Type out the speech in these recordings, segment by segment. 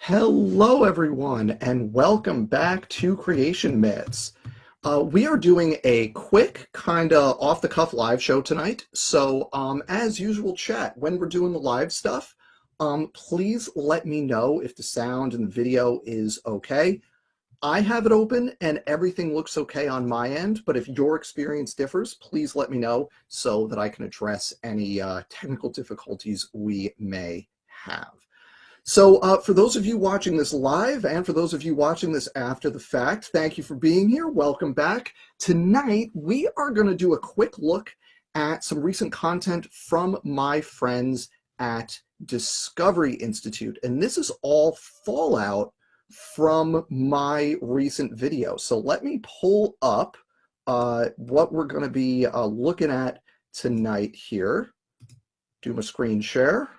Hello, everyone, and welcome back to Creation Myths. We are doing a quick, kind of off-the-cuff live show tonight. So, as usual, chat, when we're doing the live stuff, please let me know if the sound and the video is okay. I have it open and everything looks okay on my end, but if your experience differs, please let me know so that I can address any technical difficulties we may have. So for those of you watching this live and for those of you watching this after the fact, thank you for being here. Welcome back. Tonight, we are going to do a quick look at some recent content from my friends at Discovery Institute. And this is all fallout from my recent video. So let me pull up what we're going to be looking at tonight here. Do my screen share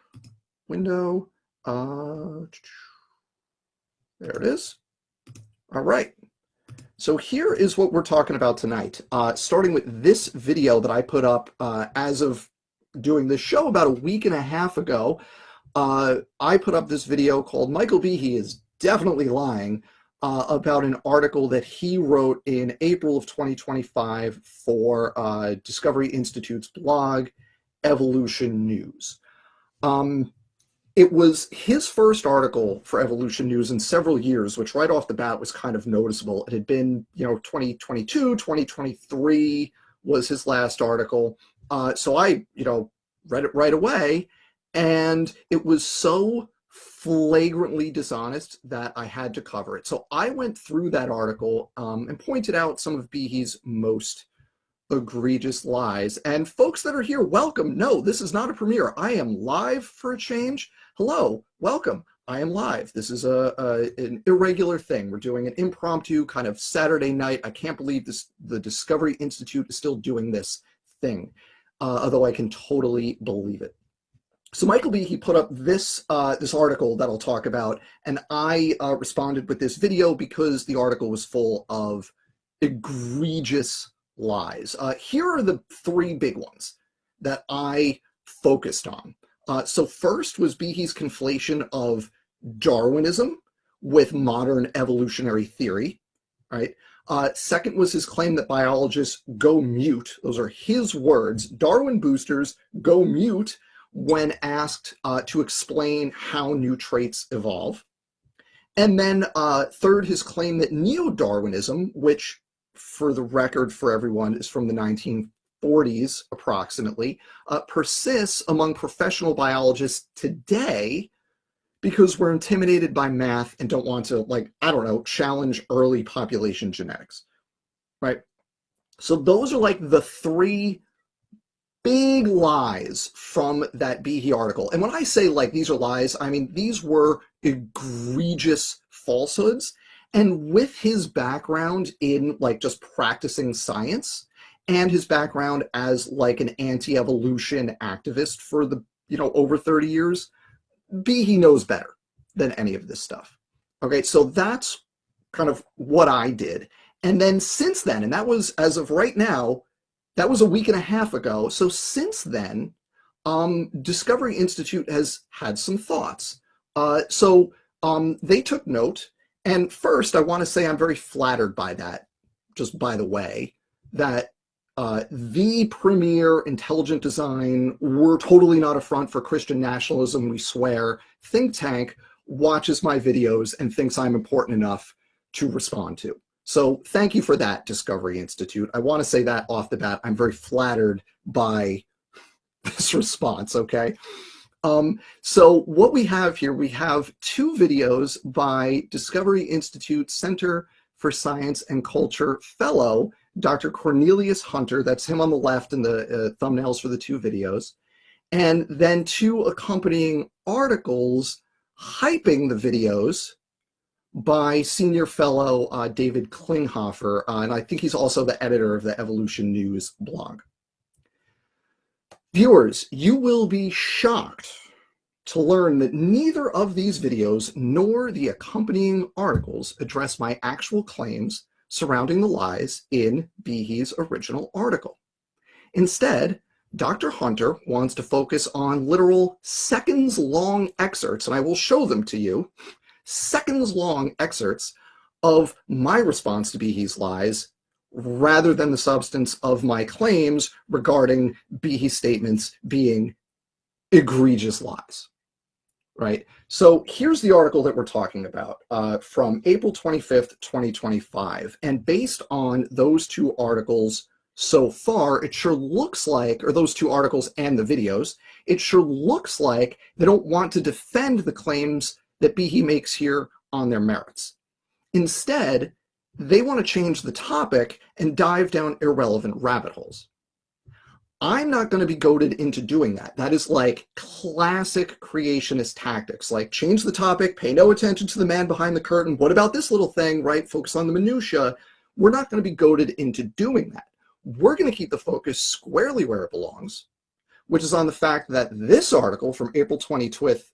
window. There it is. All right. So here is what we're talking about tonight, starting with this video that I put up as of doing this show about a week and a half ago. I put up this video called Michael Behe is Definitely Lying about an article that he wrote in April of 2025 for Discovery Institute's blog, Evolution News. It was his first article for Evolution News in several years, which right off the bat was kind of noticeable. It had been, 2022, 2023 was his last article. So I, read it right away, and it was so flagrantly dishonest that I had to cover it. So I went through that article and pointed out some of Behe's most egregious lies. And folks that are here, welcome. No, this is not a premiere. I am live for a change. Hello, welcome. I am live. This is an irregular thing. We're doing an impromptu kind of Saturday night. I can't believe the Discovery Institute is still doing this thing, although I can totally believe it. So Michael Behe put up this article that I'll talk about, and I responded with this video because the article was full of egregious lies. Here are the three big ones that I focused on. So first was Behe's conflation of Darwinism with modern evolutionary theory, right? Second was his claim that biologists go mute. Those are his words. Darwin boosters go mute when asked to explain how new traits evolve. And then third, his claim that neo-Darwinism, which for the record for everyone is from the 1940s approximately, persists among professional biologists today because we're intimidated by math and don't want to, challenge early population genetics, right? So those are like the three big lies from that Behe article. And when I say these are lies, I mean these were egregious falsehoods. And with his background in just practicing science and his background as an anti-evolution activist for the, over 30 years, Behe knows better than any of this stuff. Okay, so that's kind of what I did. And then since then, and that was as of right now, that was a week and a half ago. So since then, Discovery Institute has had some thoughts. So they took note. And first, I want to say I'm very flattered by that, just by the way, that the premier intelligent design, we're totally not a front for Christian nationalism, we swear, think tank watches my videos and thinks I'm important enough to respond to. So thank you for that, Discovery Institute. I want to say that off the bat. I'm very flattered by this response, okay? So what we have here, we have two videos by Discovery Institute Center for Science and Culture fellow, Dr. Cornelius Hunter, that's him on the left in the thumbnails for the two videos, and then two accompanying articles hyping the videos by senior fellow David Klinghoffer, and I think he's also the editor of the Evolution News blog. Viewers, you will be shocked to learn that neither of these videos nor the accompanying articles address my actual claims surrounding the lies in Behe's original article. Instead, Dr. Hunter wants to focus on literal seconds-long excerpts, and I will show them to you, seconds-long excerpts of my response to Behe's lies rather than the substance of my claims regarding Behe's statements being egregious lies, right? So here's the article that we're talking about from April 25th, 2025. And based on those two articles so far, it sure looks like, or those two articles and the videos, it sure looks like they don't want to defend the claims that Behe makes here on their merits. Instead, they want to change the topic and dive down irrelevant rabbit holes. I'm not going to be goaded into doing that. That is like classic creationist tactics, like change the topic, pay no attention to the man behind the curtain. What about this little thing, right? Focus on the minutia. We're not going to be goaded into doing that. We're going to keep the focus squarely where it belongs, which is on the fact that this article from April 25th,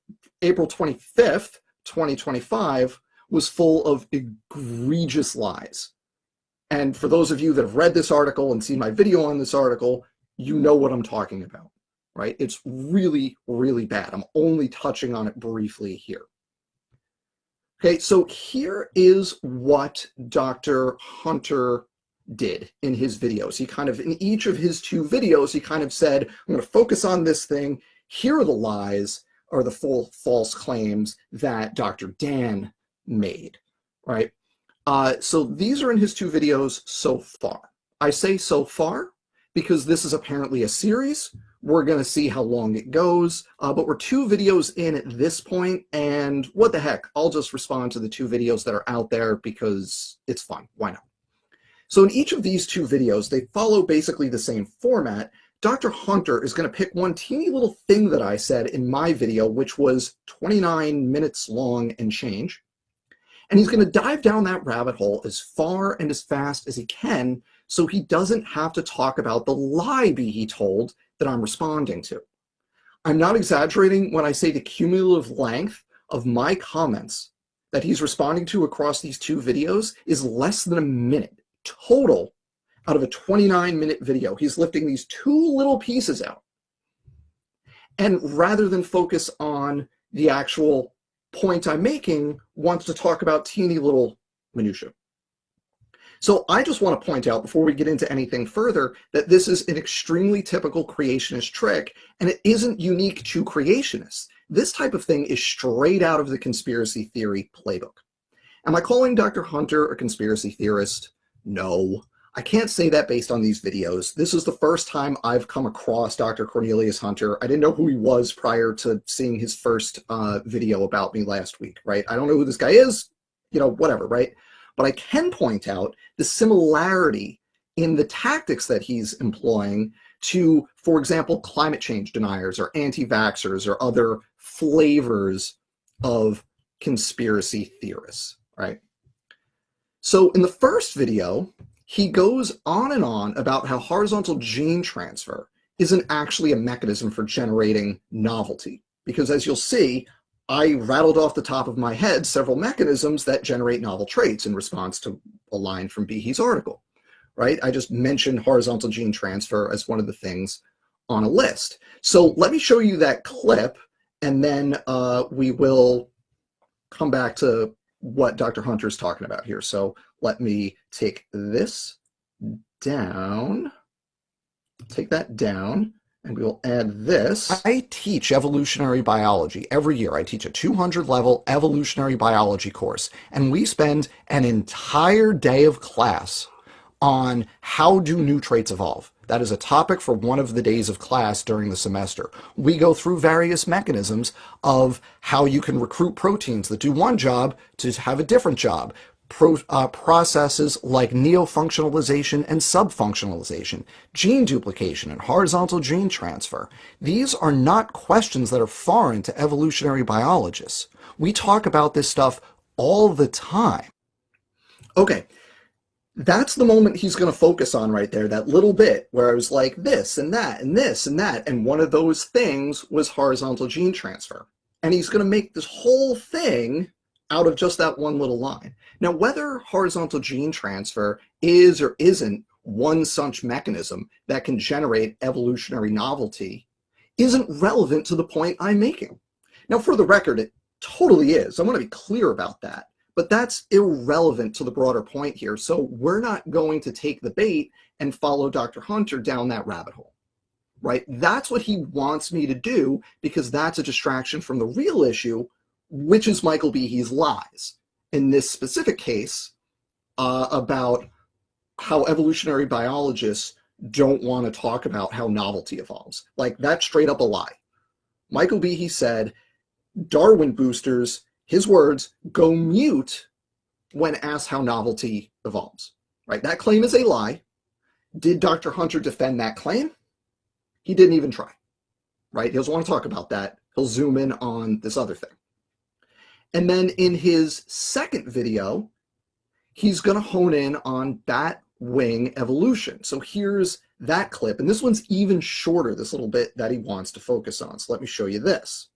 2025 was full of egregious lies. And for those of you that have read this article and seen my video on this article, you know what I'm talking about, right? It's really, really bad. I'm only touching on it briefly here. Okay, so here is what Dr. Hunter did in his videos. He kind of, in each of his two videos, he kind of said, I'm going to focus on this thing. Here are the lies or the false claims that Dr. Dan made, right? So these are in his two videos so far. I say so far because this is apparently a series. We're going to see how long it goes, but we're two videos in at this point, and what the heck, I'll just respond to the two videos that are out there because it's fun. Why not? So in each of these two videos, they follow basically the same format. Dr. Hunter is going to pick one teeny little thing that I said in my video, which was 29 minutes long and change. And he's going to dive down that rabbit hole as far and as fast as he can so he doesn't have to talk about the lie Behe told that I'm responding to. I'm not exaggerating when I say the cumulative length of my comments that he's responding to across these two videos is less than a minute total out of a 29-minute video. He's lifting these two little pieces out. And rather than focus on the actual point I'm making, wants to talk about teeny little minutia. So I just want to point out before we get into anything further that this is an extremely typical creationist trick, and it isn't unique to creationists. This type of thing is straight out of the conspiracy theory playbook. Am I calling Dr. Hunter a conspiracy theorist? No. I can't say that based on these videos. This is the first time I've come across Dr. Cornelius Hunter. I didn't know who he was prior to seeing his first video about me last week, right? I don't know who this guy is, you know, whatever, right? But I can point out the similarity in the tactics that he's employing to, for example, climate change deniers or anti-vaxxers or other flavors of conspiracy theorists, right? So in the first video, he goes on and on about how horizontal gene transfer isn't actually a mechanism for generating novelty. Because as you'll see, I rattled off the top of my head several mechanisms that generate novel traits in response to a line from Behe's article, right? I just mentioned horizontal gene transfer as one of the things on a list. So let me show you that clip, and then we will come back to what Dr. Hunter is talking about here. So let me take this down, take that down, and we'll add this. I teach evolutionary biology every year. I teach a 200-level evolutionary biology course, and we spend an entire day of class on how do new traits evolve. That is a topic for one of the days of class during the semester. We go through various mechanisms of how you can recruit proteins that do one job to have a different job. Processes like neofunctionalization and subfunctionalization, gene duplication and horizontal gene transfer. These are not questions that are foreign to evolutionary biologists. We talk about this stuff all the time. Okay. That's the moment he's going to focus on right there, that little bit where I was like this and that and this and that, and one of those things was horizontal gene transfer. And he's going to make this whole thing out of just that one little line. Now, whether horizontal gene transfer is or isn't one such mechanism that can generate evolutionary novelty isn't relevant to the point I'm making. Now, for the record, totally is. I want to be clear about that. But that's irrelevant to the broader point here. So we're not going to take the bait and follow Dr. Hunter down that rabbit hole, right? That's what he wants me to do, because that's a distraction from the real issue, which is Michael Behe's lies. In this specific case, about how evolutionary biologists don't want to talk about how novelty evolves. Like, that's straight up a lie. Michael Behe said Darwin boosters, his words, go mute when asked how novelty evolves, right? That claim is a lie. Did Dr. Hunter defend that claim? He didn't even try, right? He doesn't want to talk about that. He'll zoom in on this other thing. And then in his second video, he's going to hone in on bat wing evolution. So here's that clip, and this one's even shorter, this little bit that he wants to focus on. So let me show you this.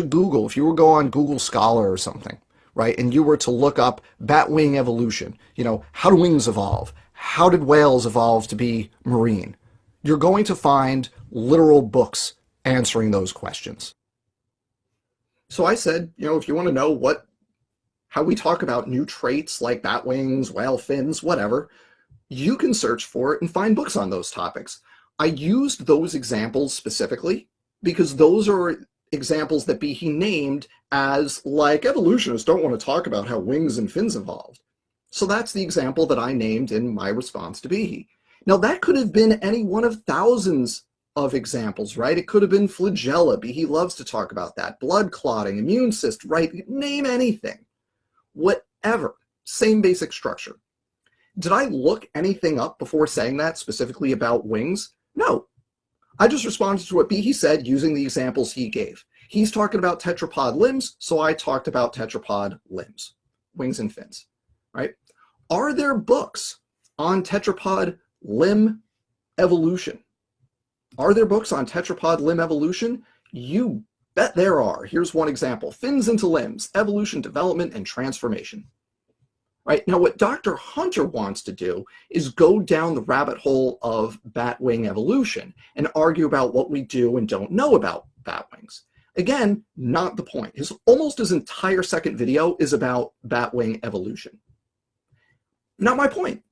Google, if you were to go on Google Scholar or something, right, and you were to look up bat wing evolution, you know, how do wings evolve? How did whales evolve to be marine? You're going to find literal books answering those questions. So I said, you know, if you want to know how we talk about new traits like bat wings, whale fins, whatever, you can search for it and find books on those topics. I used those examples specifically because those are examples that Behe named as, like, evolutionists don't want to talk about how wings and fins evolved. So that's the example that I named in my response to Behe. Now, that could have been any one of thousands of examples, right? It could have been flagella. Behe loves to talk about that. Blood clotting, immune cyst, right? Name anything. Whatever. Same basic structure. Did I look anything up before saying that, specifically about wings? No. I just responded to what Behe said using the examples he gave. He's talking about tetrapod limbs, so I talked about tetrapod limbs, wings and fins, right? Are there books on tetrapod limb evolution? Are there books on tetrapod limb evolution? You bet there are. Here's one example. Fins into limbs, evolution, development, and transformation. Right? Now, what Dr. Hunter wants to do is go down the rabbit hole of bat wing evolution and argue about what we do and don't know about bat wings. Again, not the point. Almost his entire second video is about bat wing evolution. Not my point.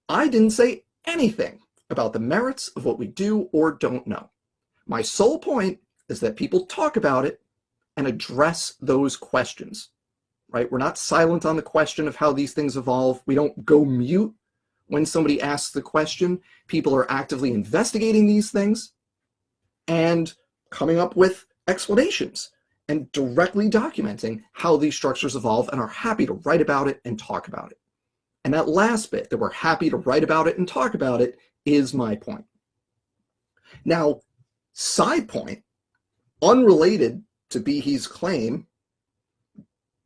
I didn't say anything about the merits of what we do or don't know. My sole point is that people talk about it and address those questions. Right? We're not silent on the question of how these things evolve. We don't go mute when somebody asks the question. People are actively investigating these things and coming up with explanations and directly documenting how these structures evolve, and are happy to write about it and talk about it. And that last bit, that we're happy to write about it and talk about it, is my point. Now, side point, unrelated to Behe's claim,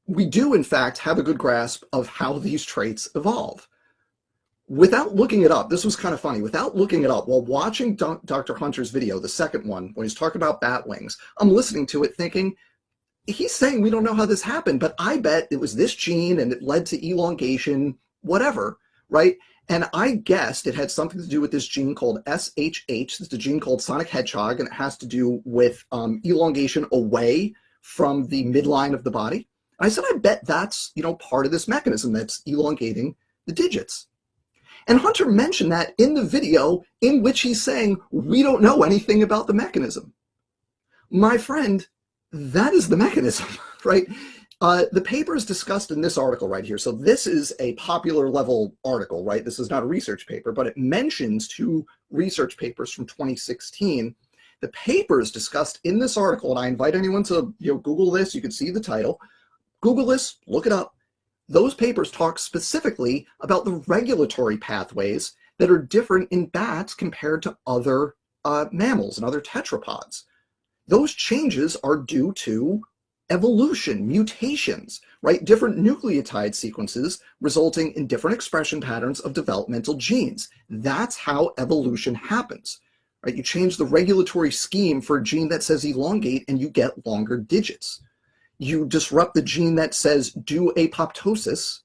we do, in fact, have a good grasp of how these traits evolve. Without looking it up, this was kind of funny, without looking it up, while watching Dr. Hunter's video, the second one, when he's talking about bat wings, I'm listening to it thinking, he's saying we don't know how this happened, but I bet it was this gene and it led to elongation, whatever, right? And I guessed it had something to do with this gene called SHH. It's a gene called sonic hedgehog, and it has to do with elongation away from the midline of the body. I said, I bet that's, you know, part of this mechanism that's elongating the digits. And Hunter mentioned that in the video in which he's saying, we don't know anything about the mechanism. My friend, that is the mechanism, right? The paper is discussed in this article right here. So this is a popular level article, right? This is not a research paper, but it mentions two research papers from 2016. The paper is discussed in this article, and I invite anyone to, you know, Google this. You can see the title. Google this, look it up. Those papers talk specifically about the regulatory pathways that are different in bats compared to other mammals and other tetrapods. Those changes are due to evolution, mutations, right? Different nucleotide sequences resulting in different expression patterns of developmental genes. That's how evolution happens, right? You change the regulatory scheme for a gene that says elongate and you get longer digits. You disrupt the gene that says do apoptosis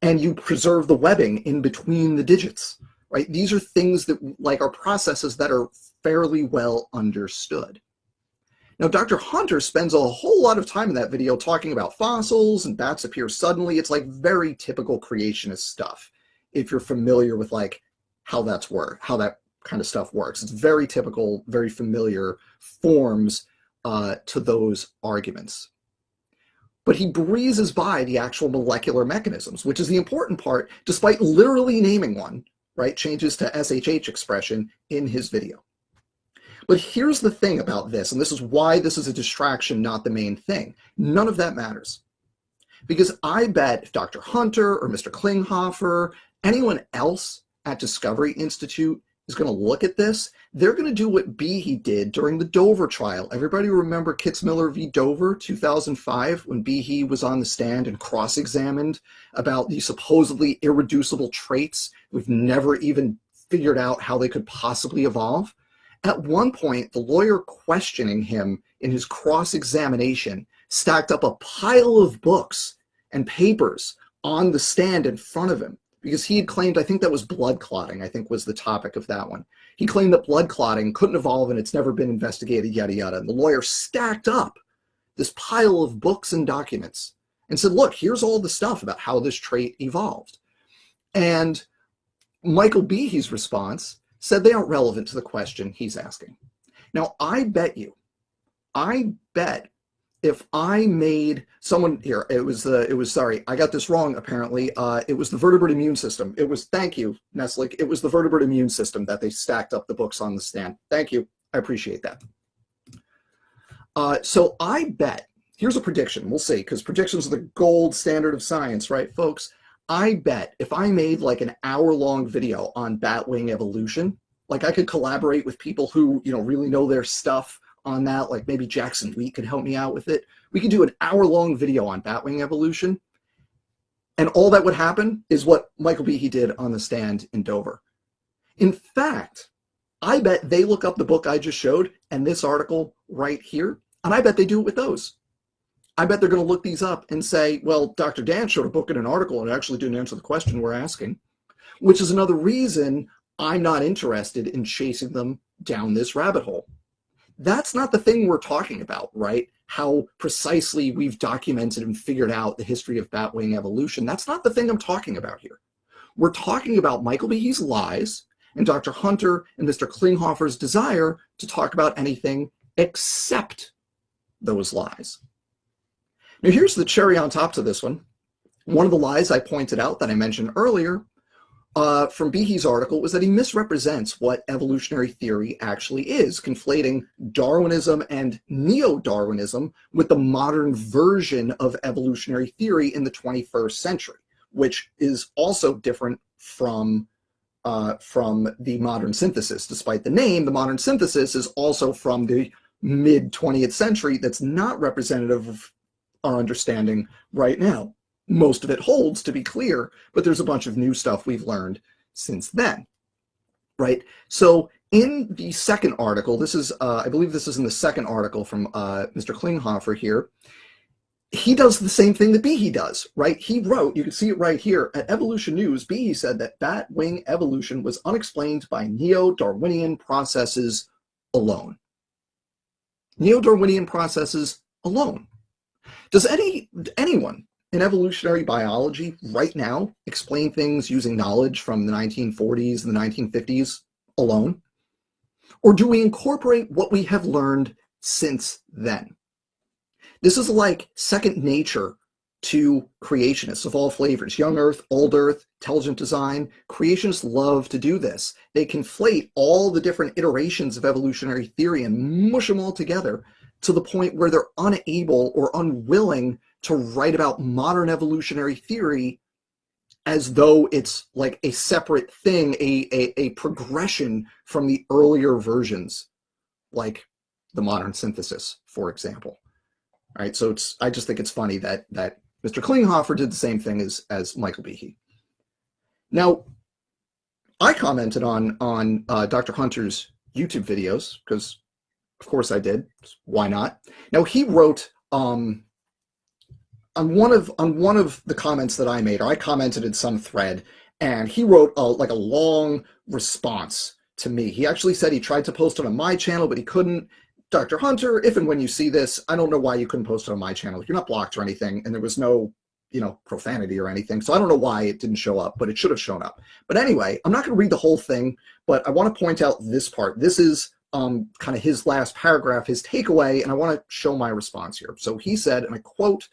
and you preserve the webbing in between the digits, right? These are things that, like, are processes that are fairly well understood. Now, Dr. Hunter spends a whole lot of time in that video talking about fossils and bats appear suddenly. It's like very typical creationist stuff, if you're familiar with like how that kind of stuff works. It's very typical, very familiar forms to those arguments. But he breezes by the actual molecular mechanisms, which is the important part, despite literally naming one, right? Changes to SHH expression in his video. But here's the thing about this, and this is why this is a distraction, not the main thing. None of that matters. Because I bet if Dr. Hunter or Mr. Klinghoffer, anyone else at Discovery Institute is going to look at this, they're going to do what Behe did during the Dover trial. Everybody remember Kitzmiller v. Dover, 2005, when Behe was on the stand and cross-examined about the supposedly irreducible traits we've never even figured out how they could possibly evolve? At one point, the lawyer questioning him in his cross-examination stacked up a pile of books and papers on the stand in front of him because he had claimed, I think that was blood clotting, I think was the topic of that one. He claimed that blood clotting couldn't evolve and it's never been investigated, yada, yada. And the lawyer stacked up this pile of books and documents and said, look, here's all the stuff about how this trait evolved. And Michael Behe's response said they aren't relevant to the question he's asking. Now, I bet if I made someone here, sorry, I got this wrong apparently. It was the vertebrate immune system. Thank you, Neslick. It was the vertebrate immune system that they stacked up the books on the stand. Thank you, I appreciate that. So I bet, here's a prediction, we'll see, because predictions are the gold standard of science, right, folks? I bet if I made like an hour-long video on batwing evolution, like I could collaborate with people who, really know their stuff on that, like maybe Jackson Wheat could help me out with it. We could do an hour-long video on batwing evolution, and all that would happen is what Michael Behe did on the stand in Dover. In fact, I bet they look up the book I just showed and this article right here, and I bet they do it with those. I bet they're going to look these up and say, well, Dr. Dan showed a book and an article and it actually didn't answer the question we're asking, which is another reason I'm not interested in chasing them down this rabbit hole. That's not the thing we're talking about, right? How precisely we've documented and figured out the history of batwing evolution. That's not the thing I'm talking about here. We're talking about Michael Behe's lies and Dr. Hunter and Mr. Klinghoffer's desire to talk about anything except those lies. Now, here's the cherry on top to this one. One of the lies I pointed out that I mentioned earlier from Behe's article was that he misrepresents what evolutionary theory actually is, conflating Darwinism and neo-Darwinism with the modern version of evolutionary theory in the 21st century, which is also different from the modern synthesis. Despite the name, the modern synthesis is also from the mid-20th century that's not representative of our understanding right now. Most of it holds, to be clear, but there's a bunch of new stuff we've learned since then, right? So in the second article, this is, I believe this is in the second article from Mr. Klinghoffer here, he does the same thing that Behe does, right? He wrote, you can see it right here, at Evolution News, Behe said that bat wing evolution was unexplained by neo-Darwinian processes alone. Neo-Darwinian processes alone. Does anyone in evolutionary biology right now explain things using knowledge from the 1940s and the 1950s alone? Or do we incorporate what we have learned since then? This is like second nature to creationists of all flavors. Young Earth, old Earth, intelligent design. Creationists love to do this. They conflate all the different iterations of evolutionary theory and mush them all together to the point where they're unable or unwilling to write about modern evolutionary theory as though it's like a separate thing, a progression from the earlier versions, like the modern synthesis, for example. All right, so I just think it's funny that Mr. Klinghoffer did the same thing as Michael Behe. Now, I commented on Dr. Hunter's YouTube videos because, of course, I did. Why not? Now, he wrote on one of the comments that I made, or I commented in some thread, and he wrote like a long response to me. He actually said he tried to post it on my channel, but he couldn't. Dr. Hunter, if and when you see this, I don't know why you couldn't post it on my channel. You're not blocked or anything, and there was no, profanity or anything. So I don't know why it didn't show up, but it should have shown up. But anyway, I'm not going to read the whole thing, but I want to point out this part. This is kind of his last paragraph, his takeaway, and I want to show my response here. So he said, and I quote,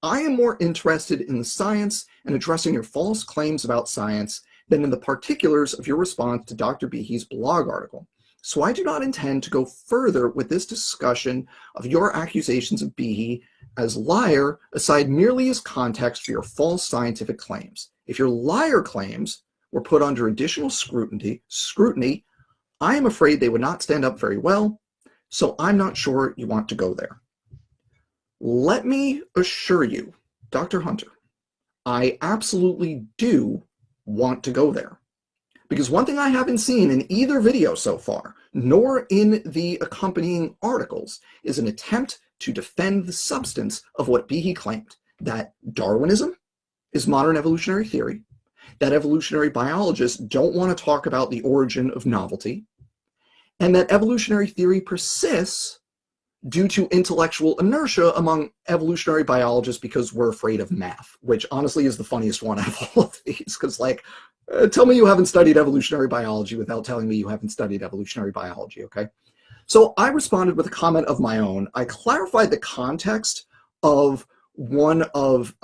"I am more interested in the science and addressing your false claims about science than in the particulars of your response to Dr. Behe's blog article. So I do not intend to go further with this discussion of your accusations of Behe as liar, aside merely as context for your false scientific claims. If your liar claims were put under additional scrutiny, I am afraid they would not stand up very well, so I'm not sure you want to go there." Let me assure you, Dr. Hunter, I absolutely do want to go there. Because one thing I haven't seen in either video so far, nor in the accompanying articles, is an attempt to defend the substance of what Behe claimed, that Darwinism is modern evolutionary theory, that evolutionary biologists don't want to talk about the origin of novelty, and that evolutionary theory persists due to intellectual inertia among evolutionary biologists because we're afraid of math, which honestly is the funniest one out of all of these, because tell me you haven't studied evolutionary biology without telling me you haven't studied evolutionary biology, okay? So I responded with a comment of my own. I clarified the context of one of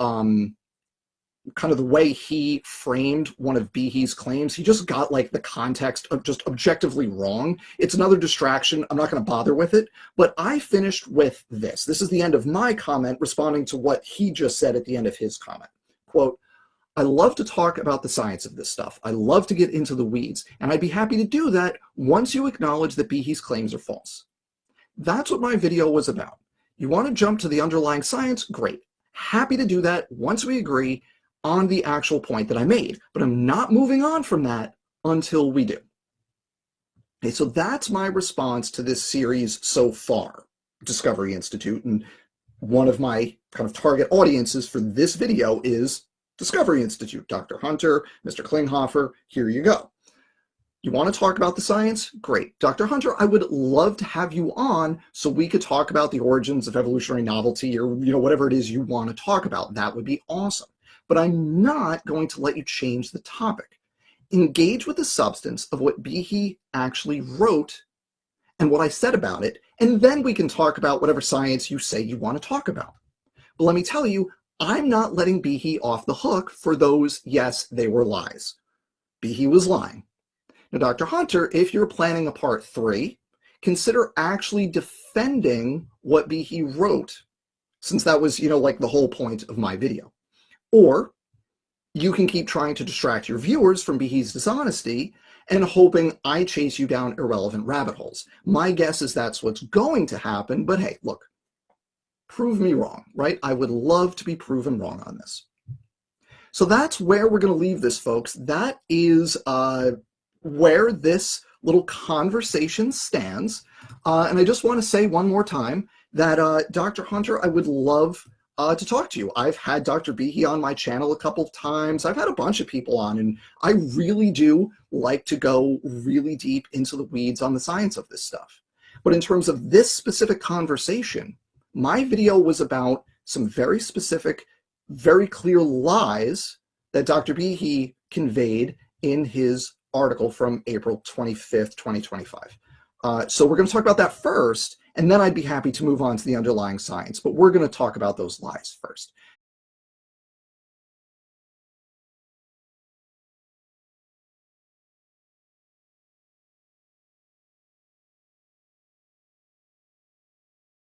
kind of the way he framed one of Behe's claims. He just got the context of just objectively wrong. It's another distraction. I'm not going to bother with it, but I finished with this. This is the end of my comment responding to what he just said at the end of his comment. Quote, "I love to talk about the science of this stuff. I love to get into the weeds, and I'd be happy to do that once you acknowledge that Behe's claims are false. That's what my video was about. You want to jump to the underlying science? Great. Happy to do that once we agree on the actual point that I made, but I'm not moving on from that until we do." Okay, so that's my response to this series so far, Discovery Institute, and one of my kind of target audiences for this video is Discovery Institute. Dr. Hunter, Mr. Klinghoffer, here you go. You want to talk about the science? Great. Dr. Hunter, I would love to have you on so we could talk about the origins of evolutionary novelty or whatever it is you want to talk about. That would be awesome. But I'm not going to let you change the topic. Engage with the substance of what Behe actually wrote and what I said about it, and then we can talk about whatever science you say you want to talk about. But let me tell you, I'm not letting Behe off the hook for those, yes, they were lies. Behe was lying. Now, Dr. Hunter, if you're planning a part 3, consider actually defending what Behe wrote, since that was, the whole point of my video. Or you can keep trying to distract your viewers from Behe's dishonesty and hoping I chase you down irrelevant rabbit holes. My guess is that's what's going to happen, but hey, look, prove me wrong, right? I would love to be proven wrong on this. So that's where we're going to leave this, folks. That is where this little conversation stands. And I just want to say one more time that Dr. Hunter, I would love to talk to you. I've had Dr. Behe on my channel a couple of times. I've had a bunch of people on, and I really do like to go really deep into the weeds on the science of this stuff. But in terms of this specific conversation, my video was about some very specific, very clear lies that Dr. Behe conveyed in his article from April 25th, 2025. So we're going to talk about that first, and then I'd be happy to move on to the underlying science, but we're going to talk about those lies first.